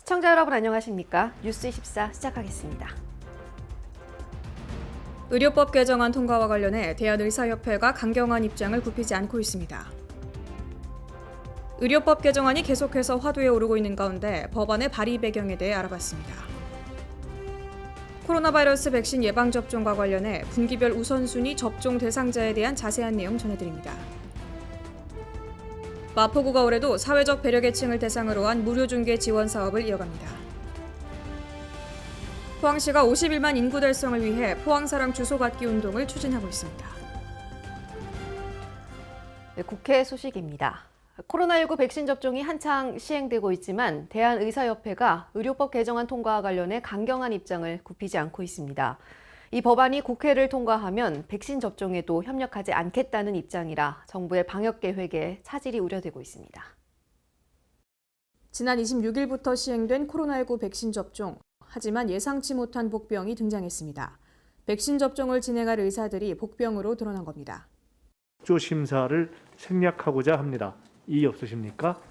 시청자 여러분 안녕하십니까? 뉴스24 시작하겠습니다. 의료법 개정안 통과와 관련해 대한의사협회가 강경한 입장을 굽히지 않고 있습니다. 의료법 개정안이 계속해서 화두에 오르고 있는 가운데 법안의 발의 배경에 대해 알아봤습니다. 코로나 바이러스 백신 예방접종과 관련해 분기별 우선순위 접종 대상자에 대한 자세한 내용 전해드립니다. 마포구가 올해도 사회적 배려계층을 대상으로 한 무료중개 지원 사업을 이어갑니다. 포항시가 51만 인구 달성을 위해 포항사랑 주소받기 운동을 추진하고 있습니다. 네, 국회 소식입니다. 코로나19 백신 접종이 한창 시행되고 있지만 대한의사협회가 의료법 개정안 통과와 관련해 강경한 입장을 굽히지 않고 있습니다. 이 법안이 국회를 통과하면 백신 접종에도 협력하지 않겠다는 입장이라 정부의 방역 계획에 차질이 우려되고 있습니다. 지난 26일부터 시행된 코로나19 백신 접종. 하지만 예상치 못한 복병이 등장했습니다. 백신 접종을 진행할 의사들이 복병으로 드러난 겁니다. 조 심사를 생략하고자 합니다. 이의 없으십니까?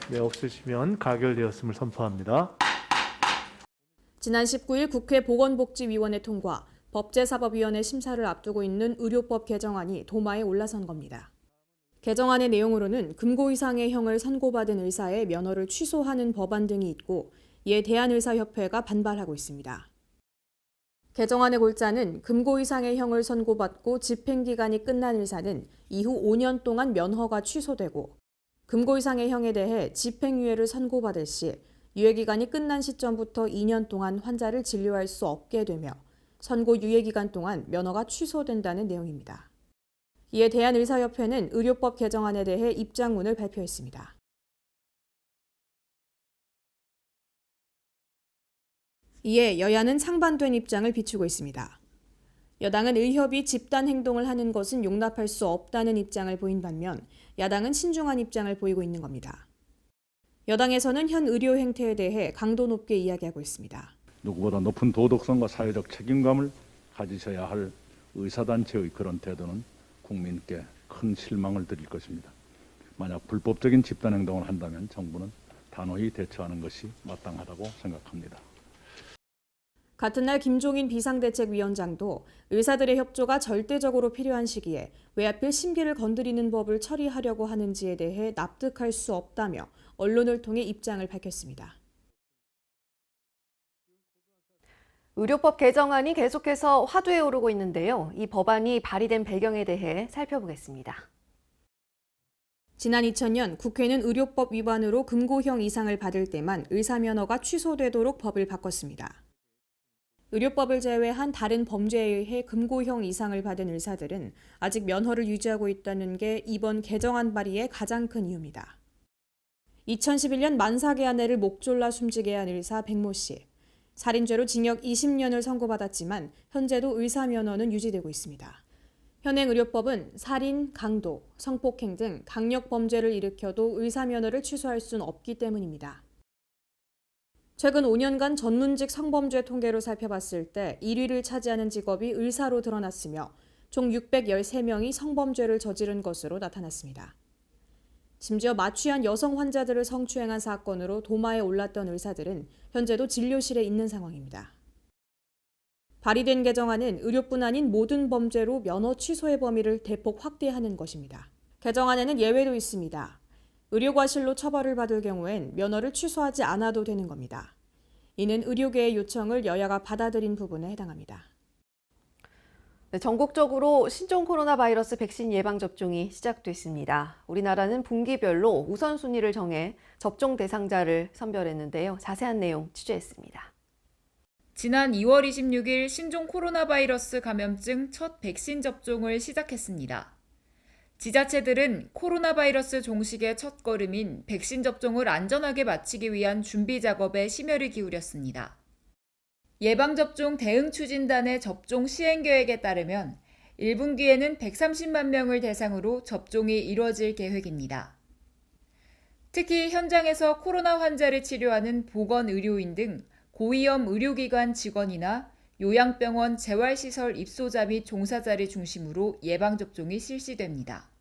네, 없으시면 가결되었음을 선포합니다. 지난 19일 국회 보건복지위원회 통과, 법제사법위원회 심사를 앞두고 있는 의료법 개정안이 도마에 올라선 겁니다. 개정안의 내용으로는 금고 이상의 형을 선고받은 의사의 면허를 취소하는 법안 등이 있고 이에 대한의사협회가 반발하고 있습니다. 개정안의 골자는 금고 이상의 형을 선고받고 집행기간이 끝난 의사는 이후 5년 동안 면허가 취소되고 금고 이상의 형에 대해 집행유예를 선고받을 시 유예기간이 끝난 시점부터 2년 동안 환자를 진료할 수 없게 되며 선고 유예기간 동안 면허가 취소된다는 내용입니다. 이에 대한의사협회는 의료법 개정안에 대해 입장문을 발표했습니다. 이에 여야는 상반된 입장을 비추고 있습니다. 여당은 의협이 집단 행동을 하는 것은 용납할 수 없다는 입장을 보인 반면 야당은 신중한 입장을 보이고 있는 겁니다. 여당에서는 현 의료 행태에 대해 강도 높게 이야기하고 있습니다. 누구보다 높은 도덕성과 사회적 책임감을 가지셔야 할 의사단체의 그런 태도는 국민께 큰 실망을 드릴 것입니다. 만약 불법적인 집단 행동을 한다면 정부는 단호히 대처하는 것이 마땅하다고 생각합니다. 같은 날 김종인 비상대책위원장도 의사들의 협조가 절대적으로 필요한 시기에 왜 하필 심기를 건드리는 법을 처리하려고 하는지에 대해 납득할 수 없다며 언론을 통해 입장을 밝혔습니다. 의료법 개정안이 계속해서 화두에 오르고 있는데요. 이 법안이 발의된 배경에 대해 살펴보겠습니다. 지난 2000년 국회는 의료법 위반으로 금고형 이상을 받을 때만 의사면허가 취소되도록 법을 바꿨습니다. 의료법을 제외한 다른 범죄에 의해 금고형 이상을 받은 의사들은 아직 면허를 유지하고 있다는 게 이번 개정안 발의의 가장 큰 이유입니다. 2011년 만삭의 아내를 목 졸라 숨지게 한 의사 백모 씨. 살인죄로 징역 20년을 선고받았지만 현재도 의사면허는 유지되고 있습니다. 현행 의료법은 살인, 강도, 성폭행 등 강력 범죄를 일으켜도 의사면허를 취소할 수는 없기 때문입니다. 최근 5년간 전문직 성범죄 통계로 살펴봤을 때 1위를 차지하는 직업이 의사로 드러났으며 총 613명이 성범죄를 저지른 것으로 나타났습니다. 심지어 마취한 여성 환자들을 성추행한 사건으로 도마에 올랐던 의사들은 현재도 진료실에 있는 상황입니다. 발의된 개정안은 의료뿐 아닌 모든 범죄로 면허 취소의 범위를 대폭 확대하는 것입니다. 개정안에는 예외도 있습니다. 의료과실로 처벌을 받을 경우엔 면허를 취소하지 않아도 되는 겁니다. 이는 의료계의 요청을 여야가 받아들인 부분에 해당합니다. 네, 전국적으로 신종 코로나 바이러스 백신 예방접종이 시작됐습니다. 우리나라는 분기별로 우선순위를 정해 접종 대상자를 선별했는데요. 자세한 내용 취재했습니다. 지난 2월 26일 신종 코로나 바이러스 감염증 첫 백신 접종을 시작했습니다. 지자체들은 코로나 바이러스 종식의 첫걸음인 백신 접종을 안전하게 마치기 위한 준비 작업에 심혈을 기울였습니다. 예방접종 대응추진단의 접종 시행계획에 따르면 1분기에는 130만 명을 대상으로 접종이 이뤄질 계획입니다. 특히 현장에서 코로나 환자를 치료하는 보건의료인 등 고위험 의료기관 직원이나 요양병원 재활시설 입소자 및 종사자를 중심으로 예방접종이 실시됩니다.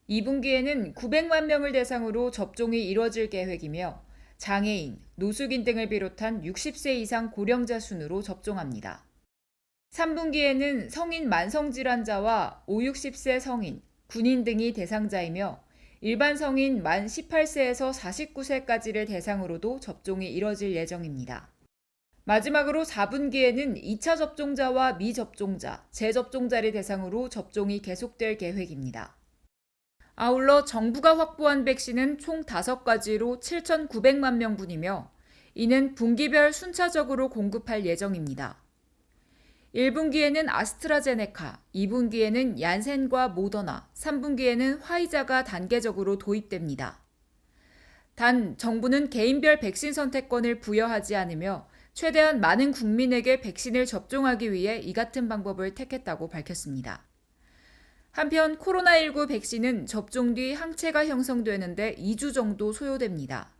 2분기에는 900만 명을 대상으로 접종이 이뤄질 계획이며 장애인, 노숙인 등을 비롯한 60세 이상 고령자 순으로 접종합니다. 3분기에는 성인 만성질환자와 5, 60세 성인, 군인 등이 대상자이며 일반 성인 만 18세에서 49세까지를 대상으로도 접종이 이뤄질 예정입니다. 마지막으로 4분기에는 2차 접종자와 미접종자, 재접종자를 대상으로 접종이 계속될 계획입니다. 아울러 정부가 확보한 백신은 총 5가지로 7,900만 명분이며 이는 분기별 순차적으로 공급할 예정입니다. 1분기에는 아스트라제네카, 2분기에는 얀센과 모더나, 3분기에는 화이자가 단계적으로 도입됩니다. 단 정부는 개인별 백신 선택권을 부여하지 않으며 최대한 많은 국민에게 백신을 접종하기 위해 이 같은 방법을 택했다고 밝혔습니다. 한편 코로나19 백신은 접종 뒤 항체가 형성되는데 2주 정도 소요됩니다.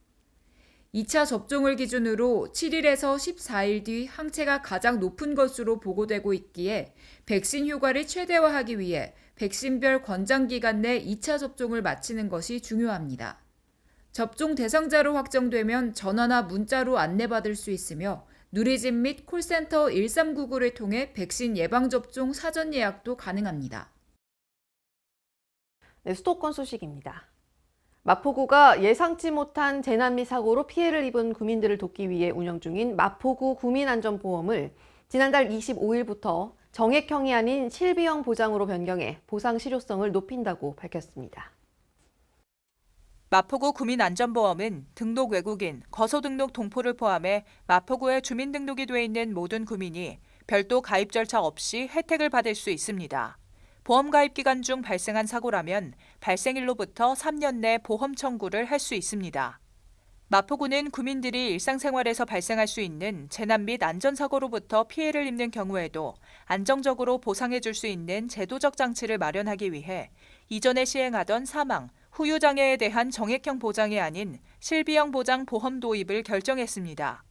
2차 접종을 기준으로 7일에서 14일 뒤 항체가 가장 높은 것으로 보고되고 있기에 백신 효과를 최대화하기 위해 백신별 권장기간 내 2차 접종을 마치는 것이 중요합니다. 접종 대상자로 확정되면 전화나 문자로 안내받을 수 있으며 누리집 및 콜센터 1399를 통해 백신 예방접종 사전 예약도 가능합니다. 네, 수도권 소식입니다. 마포구가 예상치 못한 재난 및 사고로 피해를 입은 구민들을 돕기 위해 운영 중인 마포구 구민안전보험을 지난달 25일부터 정액형이 아닌 실비형 보장으로 변경해 보상 실효성을 높인다고 밝혔습니다. 마포구 구민안전보험은 등록 외국인, 거소등록 동포를 포함해 마포구에 주민등록이 돼 있는 모든 구민이 별도 가입 절차 없이 혜택을 받을 수 있습니다. 보험 가입 기간 중 발생한 사고라면 발생일로부터 3년 내 보험 청구를 할 수 있습니다. 마포구는 구민들이 일상생활에서 발생할 수 있는 재난 및 안전사고로부터 피해를 입는 경우에도 안정적으로 보상해 줄 수 있는 제도적 장치를 마련하기 위해 이전에 시행하던 사망, 후유장애에 대한 정액형 보장이 아닌 실비형 보장 보험 도입을 결정했습니다.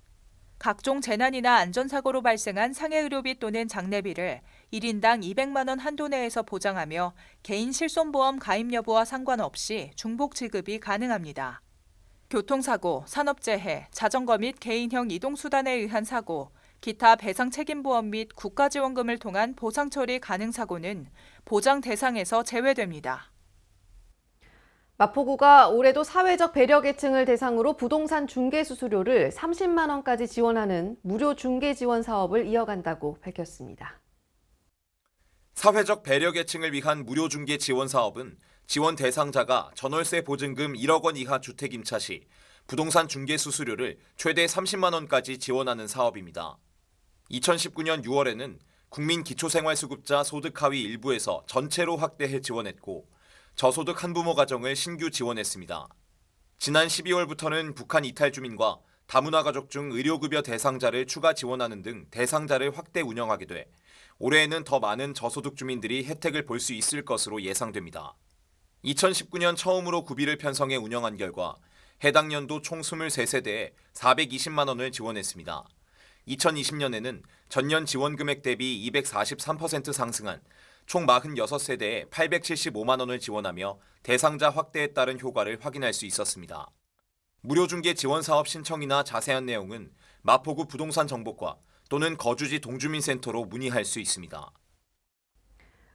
각종 재난이나 안전사고로 발생한 상해의료비 또는 장례비를 1인당 200만 원 한도 내에서 보장하며 개인 실손보험 가입 여부와 상관없이 중복 지급이 가능합니다. 교통사고, 산업재해, 자전거 및 개인형 이동수단에 의한 사고, 기타 배상 책임보험 및 국가지원금을 통한 보상 처리 가능 사고는 보장 대상에서 제외됩니다. 마포구가 올해도 사회적 배려 계층을 대상으로 부동산 중개 수수료를 30만 원까지 지원하는 무료 중개 지원 사업을 이어간다고 밝혔습니다. 사회적 배려 계층을 위한 무료 중개 지원 사업은 지원 대상자가 전월세 보증금 1억 원 이하 주택 임차 시 부동산 중개 수수료를 최대 30만 원까지 지원하는 사업입니다. 2019년 6월에는 국민 기초생활수급자 소득 하위 일부에서 전체로 확대해 지원했고 저소득 한부모 가정을 신규 지원했습니다. 지난 12월부터는 북한 이탈 주민과 다문화 가족 중 의료급여 대상자를 추가 지원하는 등 대상자를 확대 운영하게 돼 올해에는 더 많은 저소득 주민들이 혜택을 볼 수 있을 것으로 예상됩니다. 2019년 처음으로 구비를 편성해 운영한 결과 해당 연도 총 23세대에 420만 원을 지원했습니다. 2020년에는 전년 지원 금액 대비 243% 상승한 총 46세대에 875만 원을 지원하며 대상자 확대에 따른 효과를 확인할 수 있었습니다. 무료 중개 지원 사업 신청이나 자세한 내용은 마포구 부동산 정보과 또는 거주지 동주민센터로 문의할 수 있습니다.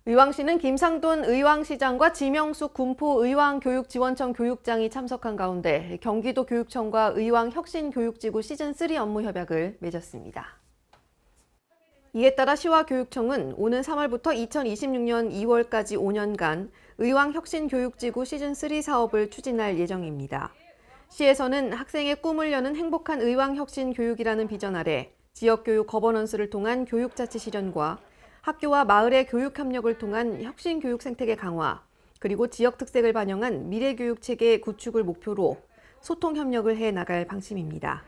의왕시는 김상돈 의왕시장과 지명숙 군포의왕교육지원청 교육장이 참석한 가운데 경기도 교육청과 의왕혁신교육지구 시즌3 업무 협약을 맺었습니다. 이에 따라 시와 교육청은 오는 3월부터 2026년 2월까지 5년간 의왕혁신교육지구 시즌3 사업을 추진할 예정입니다. 시에서는 학생의 꿈을 여는 행복한 의왕혁신교육이라는 비전 아래 지역교육 거버넌스를 통한 교육자치 실현과 학교와 마을의 교육 협력을 통한 혁신교육 생태계 강화, 그리고 지역 특색을 반영한 미래교육체계 구축을 목표로 소통 협력을 해 나갈 방침입니다.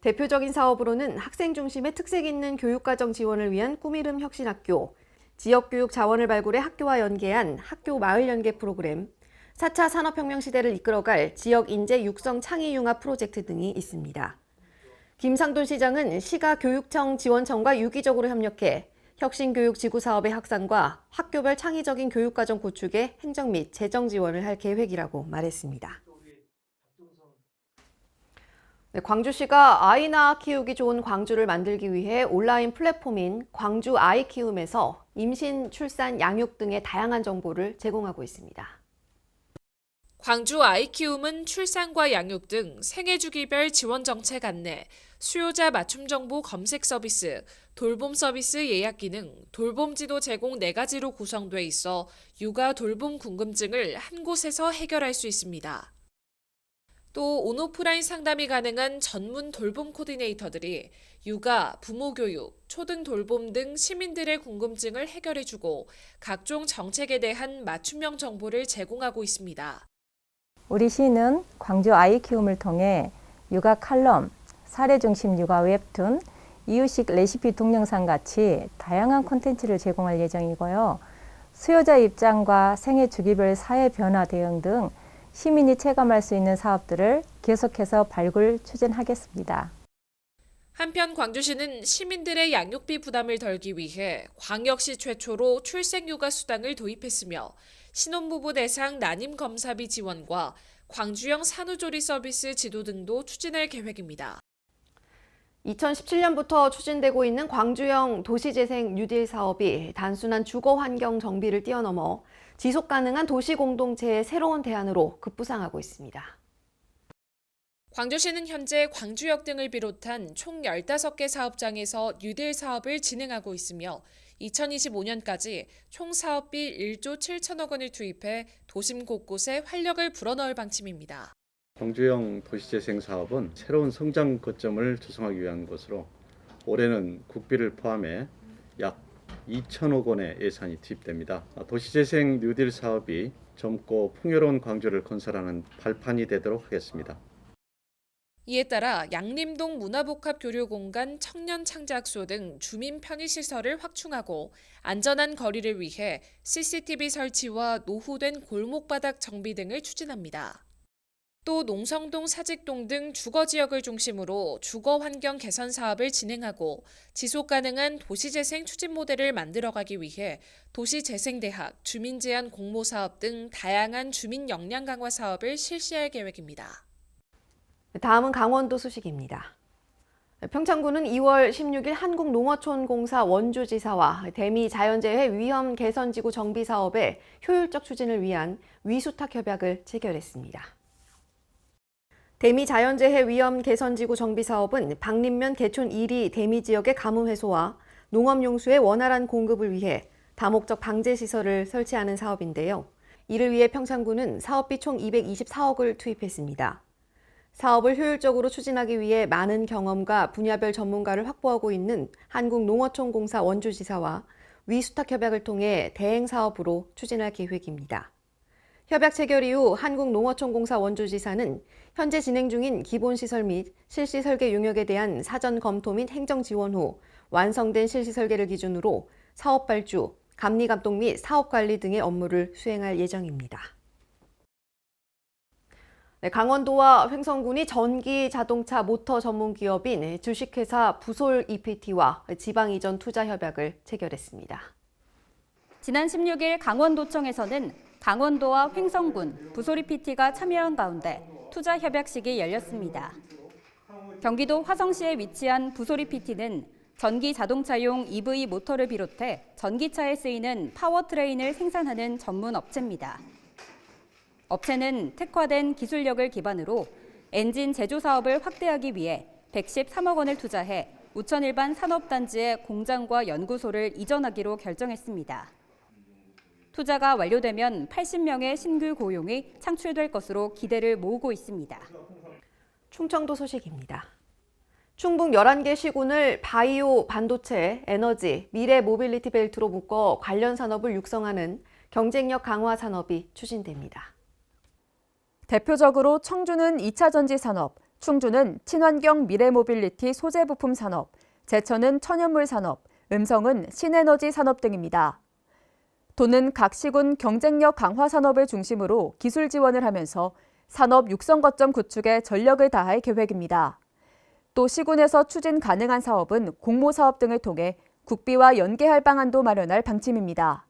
대표적인 사업으로는 학생 중심의 특색 있는 교육과정 지원을 위한 꿈이름 혁신학교, 지역교육 자원을 발굴해 학교와 연계한 학교 마을 연계 프로그램, 4차 산업혁명 시대를 이끌어갈 지역 인재 육성 창의 융합 프로젝트 등이 있습니다. 김상돈 시장은 시가 교육청 지원청과 유기적으로 협력해 혁신교육 지구 사업의 확산과 학교별 창의적인 교육과정 구축에 행정 및 재정 지원을 할 계획이라고 말했습니다. 네, 광주시가 아이 낳아 키우기 좋은 광주를 만들기 위해 온라인 플랫폼인 광주 아이 키움에서 임신, 출산, 양육 등의 다양한 정보를 제공하고 있습니다. 광주 아이키움은 출산과 양육 등 생애주기별 지원 정책 안내, 수요자 맞춤 정보 검색 서비스, 돌봄 서비스 예약 기능, 돌봄 지도 제공 4가지로 구성돼 있어 육아 돌봄 궁금증을 한 곳에서 해결할 수 있습니다. 또 온오프라인 상담이 가능한 전문 돌봄 코디네이터들이 육아, 부모 교육, 초등 돌봄 등 시민들의 궁금증을 해결해주고 각종 정책에 대한 맞춤형 정보를 제공하고 있습니다. 우리 시는 광주 아이 키움을 통해 육아 칼럼, 사례 중심 육아 웹툰, 이유식 레시피 동영상 같이 다양한 콘텐츠를 제공할 예정이고요. 수요자 입장과 생애 주기별 사회 변화 대응 등 시민이 체감할 수 있는 사업들을 계속해서 발굴 추진하겠습니다. 한편 광주시는 시민들의 양육비 부담을 덜기 위해 광역시 최초로 출생육아 수당을 도입했으며 신혼부부 대상 난임 검사비 지원과 광주형 산후조리 서비스 지도 등도 추진할 계획입니다. 2017년부터 추진되고 있는 광주형 도시재생 뉴딜 사업이 단순한 주거 환경 정비를 뛰어넘어 지속 가능한 도시 공동체의 새로운 대안으로 급부상하고 있습니다. 광주시는 현재 광주역 등을 비롯한 총 15개 사업장에서 뉴딜 사업을 진행하고 있으며 2025년까지 총 사업비 1조 7천억 원을 투입해 도심 곳곳에 활력을 불어넣을 방침입니다. 광주형 도시재생 사업은 새로운 성장 거점을 조성하기 위한 것으로 올해는 국비를 포함해 약 2천억 원의 예산이 투입됩니다. 도시재생 뉴딜 사업이 젊고 풍요로운 광주를 건설하는 발판이 되도록 하겠습니다. 이에 따라 양림동 문화복합교류공간 청년창작소 등 주민 편의시설을 확충하고 안전한 거리를 위해 CCTV 설치와 노후된 골목바닥 정비 등을 추진합니다. 또 농성동, 사직동 등 주거지역을 중심으로 주거환경 개선 사업을 진행하고 지속가능한 도시재생 추진 모델을 만들어가기 위해 도시재생대학, 주민제한 공모사업 등 다양한 주민 역량 강화 사업을 실시할 계획입니다. 다음은 강원도 소식입니다. 평창군은 2월 16일 한국농어촌공사 원주지사와 대미자연재해 위험개선지구 정비사업의 효율적 추진을 위한 위수탁협약을 체결했습니다. 대미자연재해 위험개선지구 정비사업은 박림면 개촌 1위 대미지역의 가뭄 해소와 농업용수의 원활한 공급을 위해 다목적 방제시설을 설치하는 사업인데요. 이를 위해 평창군은 사업비 총 224억을 투입했습니다. 사업을 효율적으로 추진하기 위해 많은 경험과 분야별 전문가를 확보하고 있는 한국농어촌공사 원주지사와 위수탁협약을 통해 대행 사업으로 추진할 계획입니다. 협약 체결 이후 한국농어촌공사 원주지사는 현재 진행 중인 기본시설 및 실시 설계 용역에 대한 사전 검토 및 행정 지원 후 완성된 실시 설계를 기준으로 사업 발주, 감리 감독 및 사업 관리 등의 업무를 수행할 예정입니다. 강원도와 횡성군이 전기 자동차 모터 전문 기업인 주식회사 부솔 EPT와 지방 이전 투자 협약을 체결했습니다. 지난 16일 강원도청에서는 강원도와 횡성군, 부솔 EPT가 참여한 가운데 투자 협약식이 열렸습니다. 경기도 화성시에 위치한 부솔 EPT는 전기 자동차용 EV 모터를 비롯해 전기차에 쓰이는 파워트레인을 생산하는 전문 업체입니다. 업체는 특화된 기술력을 기반으로 엔진 제조 사업을 확대하기 위해 113억 원을 투자해 우천 일반 산업단지의 공장과 연구소를 이전하기로 결정했습니다. 투자가 완료되면 80명의 신규 고용이 창출될 것으로 기대를 모으고 있습니다. 충청도 소식입니다. 충북 11개 시군을 바이오, 반도체, 에너지, 미래 모빌리티 벨트로 묶어 관련 산업을 육성하는 경쟁력 강화 산업이 추진됩니다. 대표적으로 청주는 2차 전지 산업, 충주는 친환경 미래 모빌리티 소재 부품 산업, 제천은 천연물 산업, 음성은 신에너지 산업 등입니다. 도는 각 시군 경쟁력 강화 산업을 중심으로 기술 지원을 하면서 산업 육성 거점 구축에 전력을 다할 계획입니다. 또 시군에서 추진 가능한 사업은 공모 사업 등을 통해 국비와 연계할 방안도 마련할 방침입니다.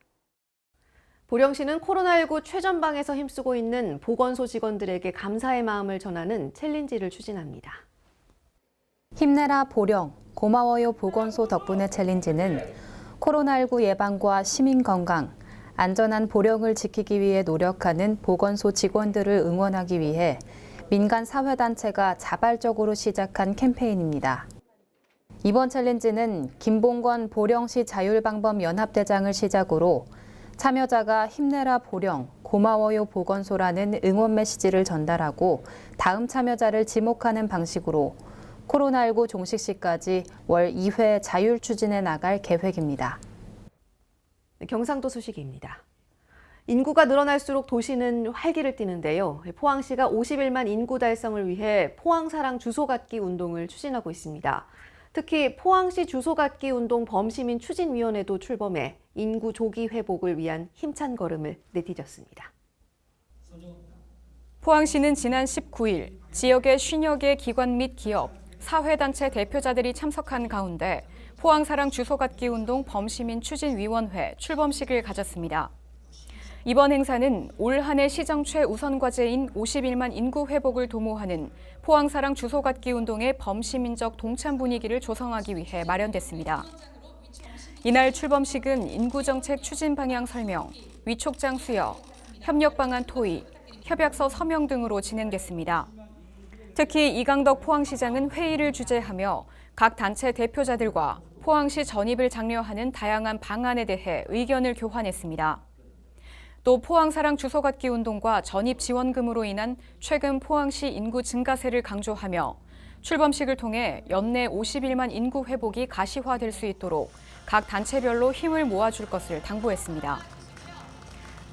보령시는 코로나19 최전방에서 힘쓰고 있는 보건소 직원들에게 감사의 마음을 전하는 챌린지를 추진합니다. 힘내라 보령, 고마워요 보건소 덕분에 챌린지는 코로나19 예방과 시민 건강, 안전한 보령을 지키기 위해 노력하는 보건소 직원들을 응원하기 위해 민간 사회단체가 자발적으로 시작한 캠페인입니다. 이번 챌린지는 김봉건 보령시 자율방범연합대장을 시작으로 참여자가 힘내라 보령, 고마워요 보건소라는 응원 메시지를 전달하고 다음 참여자를 지목하는 방식으로 코로나19 종식 시까지 월 2회 자율 추진해 나갈 계획입니다. 경상도 소식입니다. 인구가 늘어날수록 도시는 활기를 띠는데요. 포항시가 51만 인구 달성을 위해 포항사랑 주소갖기 운동을 추진하고 있습니다. 특히 포항시 주소갖기 운동 범시민 추진위원회도 출범해 인구 조기 회복을 위한 힘찬 걸음을 내디뎠습니다. 포항시는 지난 19일 지역의 50여 개 기관 및 기업, 사회단체 대표자들이 참석한 가운데 포항사랑 주소갖기 운동 범시민 추진위원회 출범식을 가졌습니다. 이번 행사는 올 한 해 시정 최우선 과제인 51만 인구 회복을 도모하는 포항사랑 주소갖기 운동의 범시민적 동참 분위기를 조성하기 위해 마련됐습니다. 이날 출범식은 인구정책 추진 방향 설명, 위촉장 수여, 협력 방안 토의, 협약서 서명 등으로 진행됐습니다. 특히 이강덕 포항시장은 회의를 주재하며 각 단체 대표자들과 포항시 전입을 장려하는 다양한 방안에 대해 의견을 교환했습니다. 또 포항사랑 주소갖기 운동과 전입지원금으로 인한 최근 포항시 인구 증가세를 강조하며 출범식을 통해 연내 51만 인구 회복이 가시화될 수 있도록 각 단체별로 힘을 모아줄 것을 당부했습니다.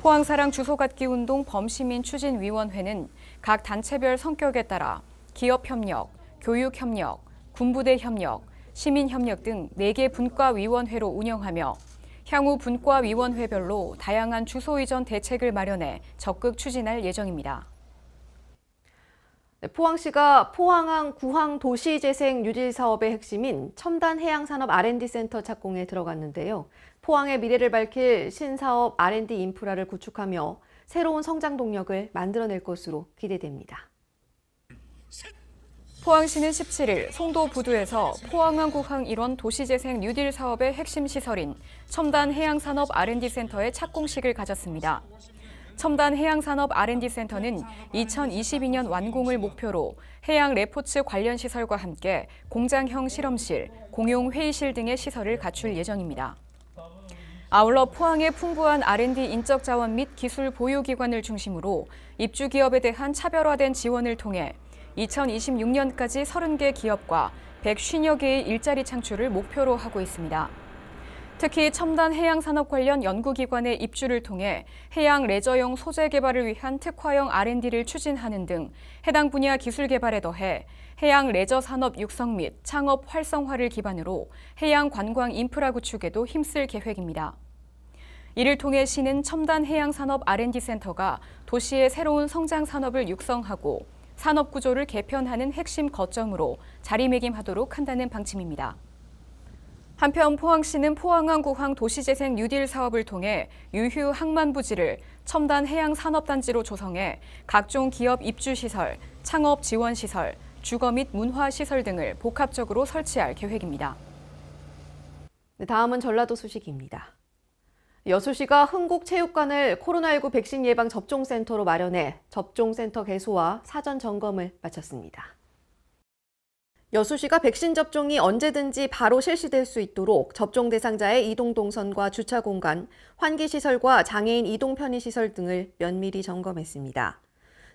포항사랑 주소갖기 운동 범시민 추진위원회는 각 단체별 성격에 따라 기업협력, 교육협력, 군부대 협력, 시민협력 등 4개 분과위원회로 운영하며 향후 분과위원회별로 다양한 주소 이전 대책을 마련해 적극 추진할 예정입니다. 포항시가 포항항 구항 도시재생 뉴딜 사업의 핵심인 첨단 해양산업 R&D센터 착공에 들어갔는데요. 포항의 미래를 밝힐 신사업 R&D 인프라를 구축하며 새로운 성장 동력을 만들어낼 것으로 기대됩니다. 포항시는 17일 송도 부두에서 포항항 구항 일원 도시재생 뉴딜 사업의 핵심 시설인 첨단 해양산업 R&D센터의 착공식을 가졌습니다. 첨단 해양산업 R&D센터는 2022년 완공을 목표로 해양 레포츠 관련 시설과 함께 공장형 실험실, 공용 회의실 등의 시설을 갖출 예정입니다. 아울러 포항의 풍부한 R&D 인적 자원 및 기술 보유기관을 중심으로 입주 기업에 대한 차별화된 지원을 통해 2026년까지 30개 기업과 150여 개의 일자리 창출을 목표로 하고 있습니다. 특히 첨단 해양산업 관련 연구기관의 입주를 통해 해양 레저용 소재 개발을 위한 특화형 R&D를 추진하는 등 해당 분야 기술 개발에 더해 해양 레저 산업 육성 및 창업 활성화를 기반으로 해양 관광 인프라 구축에도 힘쓸 계획입니다. 이를 통해 시는 첨단 해양산업 R&D센터가 도시의 새로운 성장 산업을 육성하고 산업 구조를 개편하는 핵심 거점으로 자리매김하도록 한다는 방침입니다. 한편 포항시는 포항항 구항 도시재생 뉴딜 사업을 통해 유휴 항만 부지를 첨단 해양 산업단지로 조성해 각종 기업 입주시설, 창업 지원시설, 주거 및 문화시설 등을 복합적으로 설치할 계획입니다. 다음은 전라도 소식입니다. 여수시가 흥국체육관을 코로나19 백신 예방 접종센터로 마련해 접종센터 개소와 사전 점검을 마쳤습니다. 여수시가 백신 접종이 언제든지 바로 실시될 수 있도록 접종 대상자의 이동 동선과 주차 공간, 환기시설과 장애인 이동 편의시설 등을 면밀히 점검했습니다.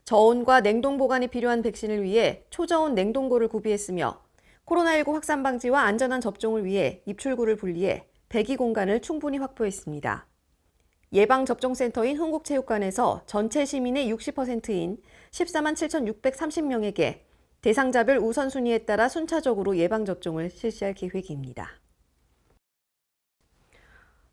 저온과 냉동 보관이 필요한 백신을 위해 초저온 냉동고를 구비했으며 코로나19 확산 방지와 안전한 접종을 위해 입출구를 분리해 배기 공간을 충분히 확보했습니다. 예방접종센터인 흥국체육관에서 전체 시민의 60%인 14만 7,630명에게 대상자별 우선순위에 따라 순차적으로 예방접종을 실시할 계획입니다.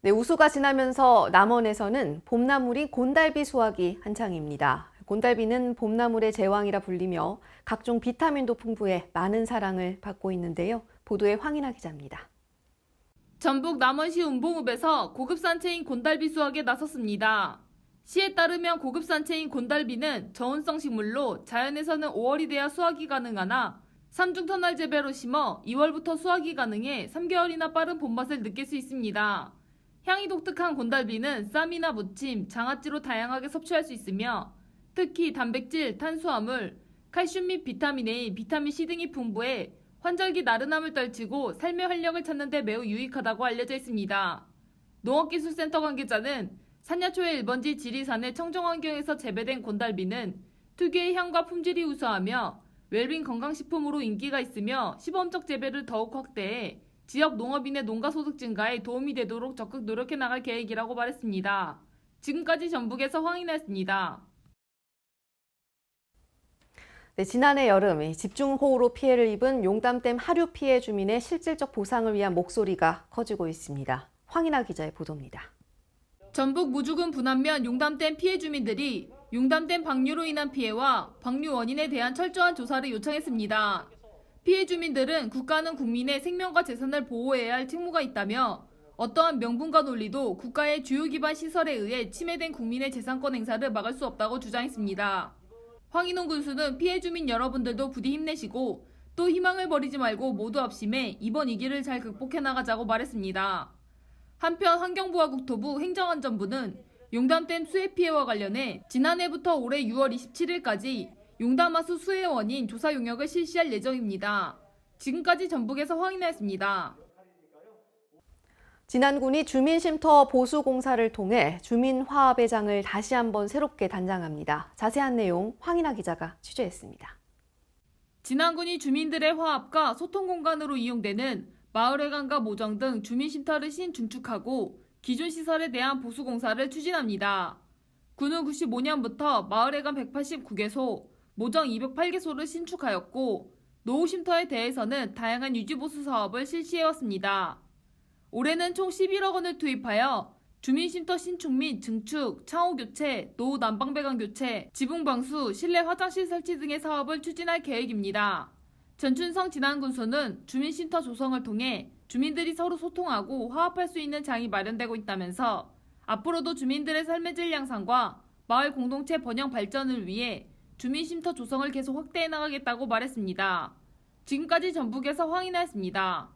우수가 지나면서 남원에서는 봄나물인 곤달비 수확이 한창입니다. 곤달비는 봄나물의 제왕이라 불리며 각종 비타민도 풍부해 많은 사랑을 받고 있는데요. 보도에 황인아 기자입니다. 전북 남원시 운봉읍에서 고급산채인 곤달비 수확에 나섰습니다. 시에 따르면 고급산채인 곤달비는 저온성 식물로 자연에서는 5월이 돼야 수확이 가능하나 3중 터널 재배로 심어 2월부터 수확이 가능해 3개월이나 빠른 봄맛을 느낄 수 있습니다. 향이 독특한 곤달비는 쌈이나 무침, 장아찌로 다양하게 섭취할 수 있으며 특히 단백질, 탄수화물, 칼슘 및 비타민 A, 비타민 C 등이 풍부해 환절기 나른함을 떨치고 삶의 활력을 찾는 데 매우 유익하다고 알려져 있습니다. 농업기술센터 관계자는 산야초의 1번지 지리산의 청정환경에서 재배된 곤달비는 특유의 향과 품질이 우수하며 웰빙 건강식품으로 인기가 있으며 시범적 재배를 더욱 확대해 지역 농업인의 농가 소득 증가에 도움이 되도록 적극 노력해 나갈 계획이라고 말했습니다. 지금까지 전북에서 황인아였습니다. 네, 지난해 여름 집중호우로 피해를 입은 용담댐 하류 피해 주민의 실질적 보상을 위한 목소리가 커지고 있습니다. 황인아 기자의 보도입니다. 전북 무주군 분안면 용담댐 피해 주민들이 용담댐 방류로 인한 피해와 방류 원인에 대한 철저한 조사를 요청했습니다. 피해 주민들은 국가는 국민의 생명과 재산을 보호해야 할 책무가 있다며 어떠한 명분과 논리도 국가의 주요 기반 시설에 의해 침해된 국민의 재산권 행사를 막을 수 없다고 주장했습니다. 황인홍 군수는 피해 주민 여러분들도 부디 힘내시고 또 희망을 버리지 말고 모두 합심해 이번 위기를 잘 극복해 나가자고 말했습니다. 한편 환경부와 국토부, 행정안전부는 용담댐 수해 피해와 관련해 지난해부터 올해 6월 27일까지 용담하수 수해 원인 조사 용역을 실시할 예정입니다. 지금까지 전북에서 황인아였습니다. 진안군이 주민쉼터 보수 공사를 통해 주민화합의 장을 다시 한번 새롭게 단장합니다. 자세한 내용 황인아 기자가 취재했습니다. 진안군이 주민들의 화합과 소통 공간으로 이용되는 마을회관과 모정 등 주민쉼터를 신중축하고 기존 시설에 대한 보수 공사를 추진합니다. 군은 95년부터 마을회관 189개소, 모정 208개소를 신축하였고 노후쉼터에 대해서는 다양한 유지보수 사업을 실시해왔습니다. 올해는 총 11억 원을 투입하여 주민쉼터 신축 및 증축, 창호 교체, 노후 난방배관 교체, 지붕 방수, 실내 화장실 설치 등의 사업을 추진할 계획입니다. 전춘성 진안군수는 주민쉼터 조성을 통해 주민들이 서로 소통하고 화합할 수 있는 장이 마련되고 있다면서 앞으로도 주민들의 삶의 질 향상과 마을 공동체 번영 발전을 위해 주민쉼터 조성을 계속 확대해 나가겠다고 말했습니다. 지금까지 전북에서 황인아였습니다.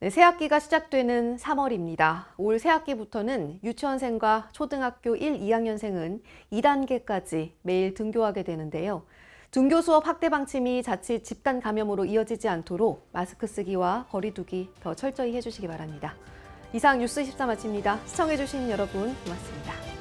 네, 새학기가 시작되는 3월입니다. 올 새학기부터는 유치원생과 초등학교 1, 2학년생은 2단계까지 매일 등교하게 되는데요. 등교 수업 확대 방침이 자칫 집단 감염으로 이어지지 않도록 마스크 쓰기와 거리 두기 더 철저히 해주시기 바랍니다. 이상 뉴스 24 마칩니다. 시청해주신 여러분 고맙습니다.